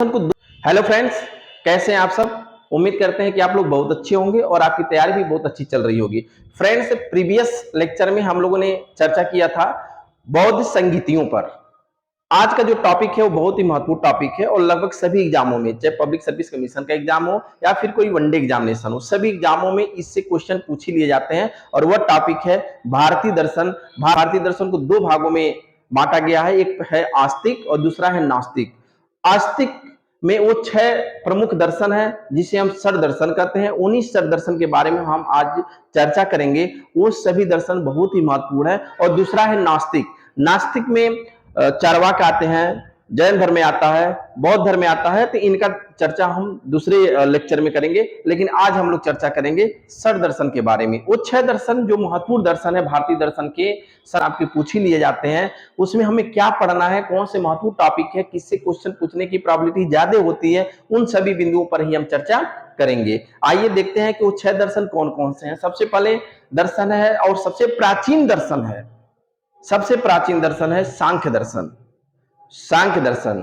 Hello friends, कैसे हैं आप सब। उम्मीद करते हैं कि आप लोग बहुत अच्छे होंगे और आपकी तैयारी भी बहुत अच्छी चल रही होगी। फ्रेंड्स, प्रीवियस लेक्चर में हम लोगों ने चर्चा किया था बौद्ध संगीतियों पर। आज का जो टॉपिक है वो बहुत ही महत्वपूर्ण टॉपिक है और लगभग सभी एग्जामों में, चाहे पब्लिक सर्विस कमीशन का एग्जाम हो या फिर कोई वनडे एग्जामिनेशन हो, सभी एग्जामों में इससे क्वेश्चन पूछ ही लिए जाते हैं। और वह टॉपिक है भारतीय दर्शन। भारतीय दर्शन को दो भागों में बांटा गया है, एक है आस्तिक और दूसरा है नास्तिक। आस्तिक में वो 6 प्रमुख दर्शन है जिसे हम षड दर्शन कहते हैं। उन्हीं षड दर्शन के बारे में हम आज चर्चा करेंगे। वो सभी दर्शन बहुत ही महत्वपूर्ण है। और दूसरा है नास्तिक। नास्तिक में चार्वाक आते हैं, जैन धर्म में आता है, बौद्ध धर्म में आता है। तो इनका चर्चा हम दूसरे लेक्चर में करेंगे, लेकिन आज हम लोग चर्चा करेंगे षड दर्शन के बारे में। वो 6 दर्शन जो महत्वपूर्ण दर्शन है भारतीय दर्शन के, सर आपके पूछ ही लिए जाते हैं। उसमें हमें क्या पढ़ना है, कौन से महत्वपूर्ण टॉपिक है, किससे क्वेश्चन पूछने की प्रोबेबिलिटी ज्यादा होती है, उन सभी बिंदुओं पर ही हम चर्चा करेंगे। आइए देखते हैं कि वो 6 दर्शन कौन कौन से हैं। सबसे पहले दर्शन है और सबसे प्राचीन दर्शन है, सबसे प्राचीन दर्शन है सांख्य दर्शन। सांख्य दर्शन।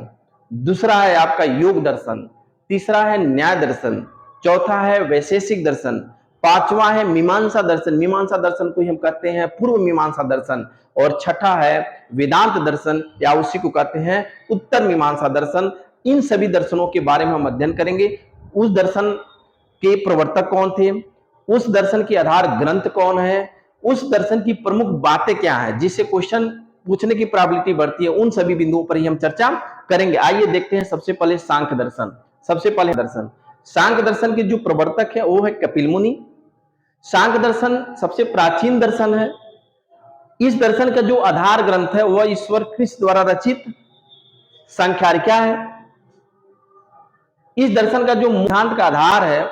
दूसरा है आपका योग दर्शन। तीसरा है न्याय दर्शन। चौथा है वैशेषिक दर्शन। पांचवा है मीमांसा दर्शन। मीमांसा दर्शन को हम कहते हैं पूर्व मीमांसा दर्शन। और छठा है वेदांत दर्शन, या उसी को कहते हैं उत्तर मीमांसा दर्शन। इन सभी दर्शनों के बारे में हम अध्ययन करेंगे। उस दर्शन के प्रवर्तक कौन थे, उस दर्शन के आधार ग्रंथ कौन है, उस दर्शन की प्रमुख बातें क्या है जिससे क्वेश्चन पूछने की प्रोबेबिलिटी बढ़ती है, उन सभी बिंदुओं पर ही हम चर्चा करेंगे। आइए देखते हैं सबसे पहले सांख्य दर्शन। सबसे पहले दर्शन सांख्य दर्शन के जो प्रवर्तक है वो है कपिल मुनि। सांख्य दर्शन सबसे प्राचीन दर्शन है। इस दर्शन का जो आधार ग्रंथ है वह ईश्वर कृष्ण द्वारा रचित सांख्यारिका है। इस दर्शन का जो सिद्धांत का आधार है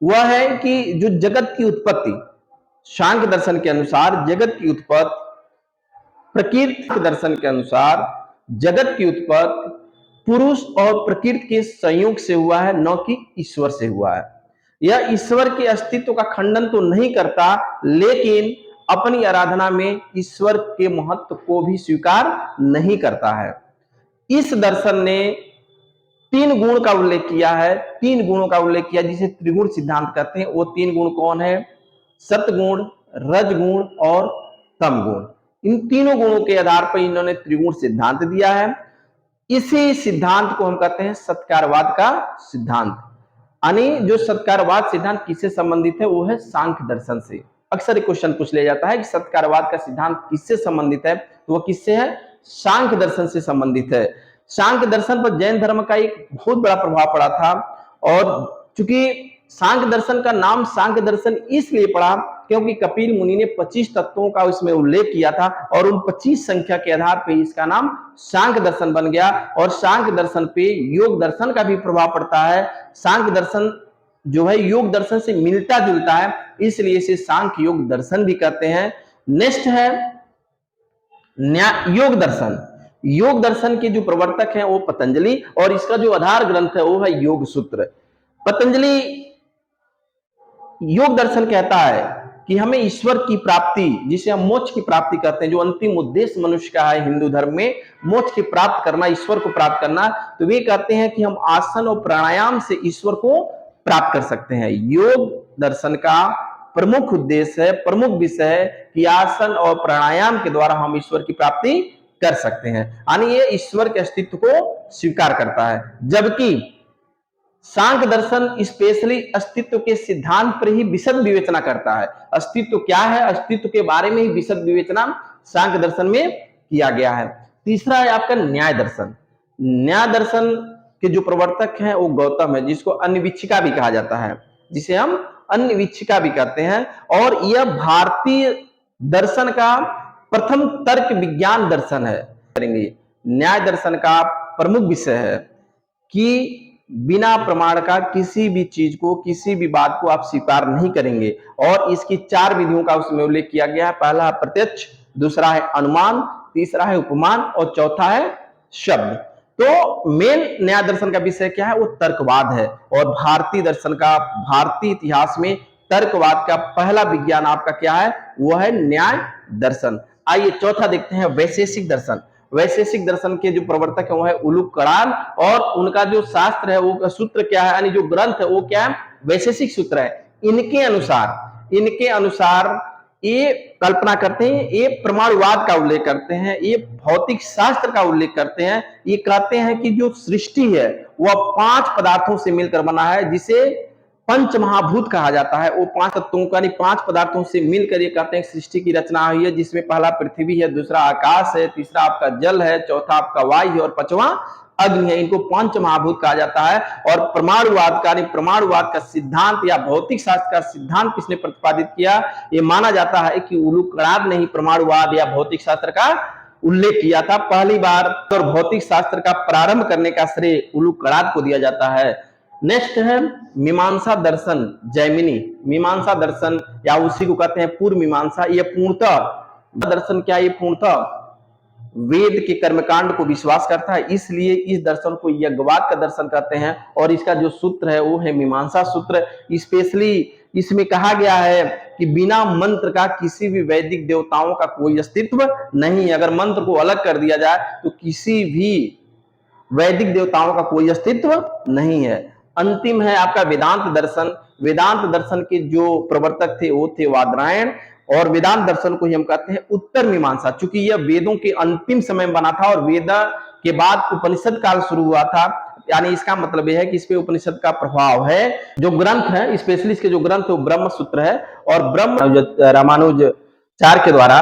वह है कि जो जगत की उत्पत्ति, सांख्य दर्शन के अनुसार जगत की उत्पत्ति, प्रकृति दर्शन के अनुसार जगत की उत्पत्ति पुरुष और प्रकृति के संयोग से हुआ है, न कि ईश्वर से हुआ है। यह ईश्वर के अस्तित्व का खंडन तो नहीं करता, लेकिन अपनी आराधना में ईश्वर के महत्व को भी स्वीकार नहीं करता है। इस दर्शन ने 3 गुण का उल्लेख किया है। 3 गुणों का उल्लेख किया जिसे त्रिगुण सिद्धांत कहते हैं। वो 3 गुण कौन है? सतगुण, रजगुण और तमगुण। इन तीनों गुणों के आधार पर इन्होंने त्रिगुण सिद्धांत दिया है। इसी सिद्धांत को हम कहते हैं सत्कारवाद का सिद्धांत। यानी जो सत्कारवाद सिद्धांत किससे संबंधित है वो है सांख्य दर्शन से। अक्सर एक क्वेश्चन पूछ लिया जाता है कि सत्कारवाद का सिद्धांत किससे संबंधित है, तो वह किससे है? सांख्य दर्शन से संबंधित है। सांख्य दर्शन पर जैन धर्म का एक बहुत बड़ा प्रभाव पड़ा था। और चूंकि सांख्य दर्शन का नाम सांख्य दर्शन इसलिए पड़ा क्योंकि कपिल मुनि ने 25 तत्वों का उसमें उल्लेख किया था और उन 25 संख्या के आधार पर इसका नाम सांख्य दर्शन बन गया। और सांख्य दर्शन पे योग दर्शन का भी प्रभाव पड़ता है। सांख्य दर्शन जो है योग दर्शन से मिलता जुलता है, इसलिए इसे सांख्य योग दर्शन भी कहते हैं। नेक्स्ट है योग दर्शन। योग दर्शन के जो प्रवर्तक हैं वो पतंजलि, और इसका जो आधार ग्रंथ है वो है योग सूत्र। पतंजलि योग दर्शन कहता है कि हमें ईश्वर की प्राप्ति, जिसे हम मोक्ष की प्राप्ति कहते हैं, जो अंतिम उद्देश्य मनुष्य का है हिंदू धर्म में, मोक्ष की प्राप्त करना, ईश्वर को प्राप्त करना, तो वे कहते हैं कि हम आसन और प्राणायाम से ईश्वर को प्राप्त कर सकते हैं। योग दर्शन का प्रमुख उद्देश्य है, प्रमुख विषय है कि आसन और प्राणायाम के द्वारा हम ईश्वर की प्राप्ति कर सकते हैं। यानी ये ईश्वर के अस्तित्व को स्वीकार करता है। जबकि सांख्य दर्शन स्पेशली अस्तित्व के सिद्धांत पर ही विशद विवेचना करता है। अस्तित्व क्या है, अस्तित्व के बारे में ही विशद विवेचना सांख्य दर्शन में किया गया है। तीसरा है आपका न्याय दर्शन। न्याय दर्शन के जो प्रवर्तक हैं वो गौतम है, जिसको अन्विच्छिका भी कहा जाता है, जिसे हम अन्विच्छिका भी कहते हैं। और यह भारतीय दर्शन का प्रथम तर्क विज्ञान दर्शन है। करेंगे न्याय दर्शन का प्रमुख विषय है कि बिना प्रमाण का किसी भी चीज को, किसी भी बात को आप स्वीकार नहीं करेंगे। और इसकी 4 विधियों का उसमें उल्लेख किया गया है। पहला है प्रत्यक्ष, दूसरा है अनुमान, तीसरा है उपमान और चौथा है शब्द। तो मेन न्याय दर्शन का विषय क्या है? वो तर्कवाद है। और भारतीय दर्शन का, भारतीय इतिहास में तर्कवाद का पहला विज्ञान आपका क्या है? वो है न्याय दर्शन। आइए चौथा देखते हैं वैशेषिक दर्शन। वैशेषिक दर्शन के जो प्रवर्तक है वो है उलूक कड़ान, और उनका जो शास्त्र है वो सूत्र क्या है, यानी जो ग्रंथ है वो क्या है, वैशेषिक सूत्र है। इनके अनुसार ये कल्पना करते हैं, ये प्रमाणवाद का उल्लेख करते हैं, ये भौतिक शास्त्र का उल्लेख करते हैं। ये कहते हैं कि जो सृष्टि है वह 5 पदार्थों से मिलकर बना है, जिसे पंच महाभूत कहा जाता है। वो 5 तत्वों का, 5 पदार्थों से मिलकर ये कहते हैं सृष्टि की रचना हुई है, जिसमें पहला पृथ्वी है, दूसरा आकाश है, तीसरा आपका जल है, चौथा आपका वायु है और पांचवा अग्नि है। इनको पंच महाभूत कहा जाता है। और प्रमाणवाद का सिद्धांत या भौतिक शास्त्र का सिद्धांत किसने प्रतिपादित किया? ये माना जाता है कि उलूक कड़ान ने ही प्रमाणवाद या भौतिक शास्त्र का उल्लेख किया था पहली बार, और भौतिक शास्त्र का प्रारंभ करने का श्रेय उलूक कड़ान को दिया जाता है। नेक्स्ट है मीमांसा दर्शन जैमिनी। मीमांसा दर्शन या उसी को कहते हैं पूर्व मीमांसा। ये पूर्णतः दर्शन क्या, ये पूर्णतः वेद के कर्मकांड को विश्वास करता है, इसलिए इस दर्शन को यज्ञवाद का दर्शन कहते हैं। और इसका जो सूत्र है वो है मीमांसा सूत्र। स्पेशली इसमें कहा गया है कि बिना मंत्र का किसी भी वैदिक देवताओं का कोई अस्तित्व नहीं। अगर मंत्र को अलग कर दिया जाए तो किसी भी वैदिक देवताओं का कोई अस्तित्व नहीं है। अंतिम है आपका वेदांत दर्शन। वेदांत दर्शन के जो प्रवर्तक थे वो थे वादरायण, और वेदांत दर्शन को ही हम कहते हैं उत्तर मीमांसा। चूंकि यह वेदों के अंतिम समय में बना था और वेद के बाद उपनिषद काल शुरू हुआ था, यानी इसका मतलब यह है कि इस पे उपनिषद का प्रभाव है। जो ग्रंथ है, स्पेशली इसके जो ग्रंथ है वो ब्रह्म सूत्र है। और ब्रह्म रामानुजाचार्य के द्वारा,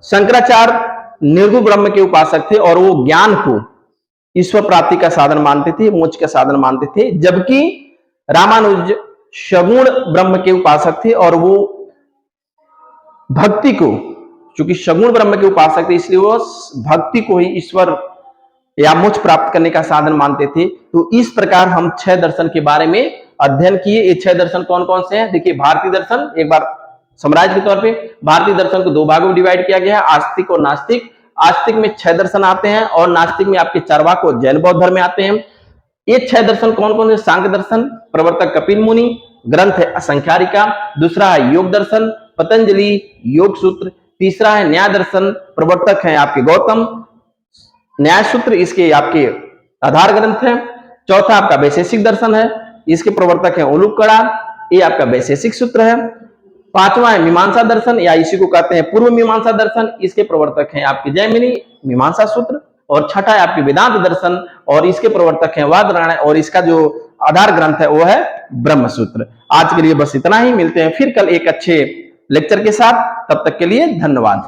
शंकराचार्य निर्गुण ब्रह्म के उपासक थे और वो ज्ञान को ईश्वर प्राप्ति का साधन मानते थे, मोक्ष का साधन मानते थे, जबकि रामानुज सगुण ब्रह्म के उपासक थे और वो भक्ति को, चूंकि सगुण ब्रह्म के उपासक थे इसलिए वो भक्ति को ही ईश्वर या मोक्ष प्राप्त करने का साधन मानते थे। तो इस प्रकार हम 6 दर्शन के बारे में अध्ययन किए। ये 6 दर्शन कौन कौन से हैं? देखिए, भारतीय दर्शन, एक बार समराइज के तौर पे भारतीय दर्शन को 2 भागों में डिवाइड किया गया है, आस्तिक और नास्तिक। आस्तिक में 6 दर्शन आते हैं और नास्तिक में आपके चार्वाक और जैन बौद्ध धर्म में आते हैं। ये 6 दर्शन कौन कौन से? सांख्य दर्शन, प्रवर्तक कपिल मुनि, ग्रंथ है असंख्यारिका, दूसरा है योग दर्शन, पतंजलि योग सूत्र, तीसरा है न्याय दर्शन, प्रवर्तक है आपके गौतम, न्याय सूत्र इसके आपके आधार ग्रंथ है। चौथा आपका वैशेषिक दर्शन है, इसके प्रवर्तक है उलूक कड़ान, ये आपका वैशेषिक सूत्र है। पांचवा है मीमांसा दर्शन या इसी को कहते हैं पूर्व मीमांसा दर्शन, इसके प्रवर्तक हैं आपके जैमिनी मीमांसा सूत्र। और छठा है आपके वेदांत दर्शन और इसके प्रवर्तक हैं वादरायण, और इसका जो आधार ग्रंथ है वो है ब्रह्म सूत्र। आज के लिए बस इतना ही, मिलते हैं फिर कल एक अच्छे लेक्चर के साथ, तब तक के लिए धन्यवाद।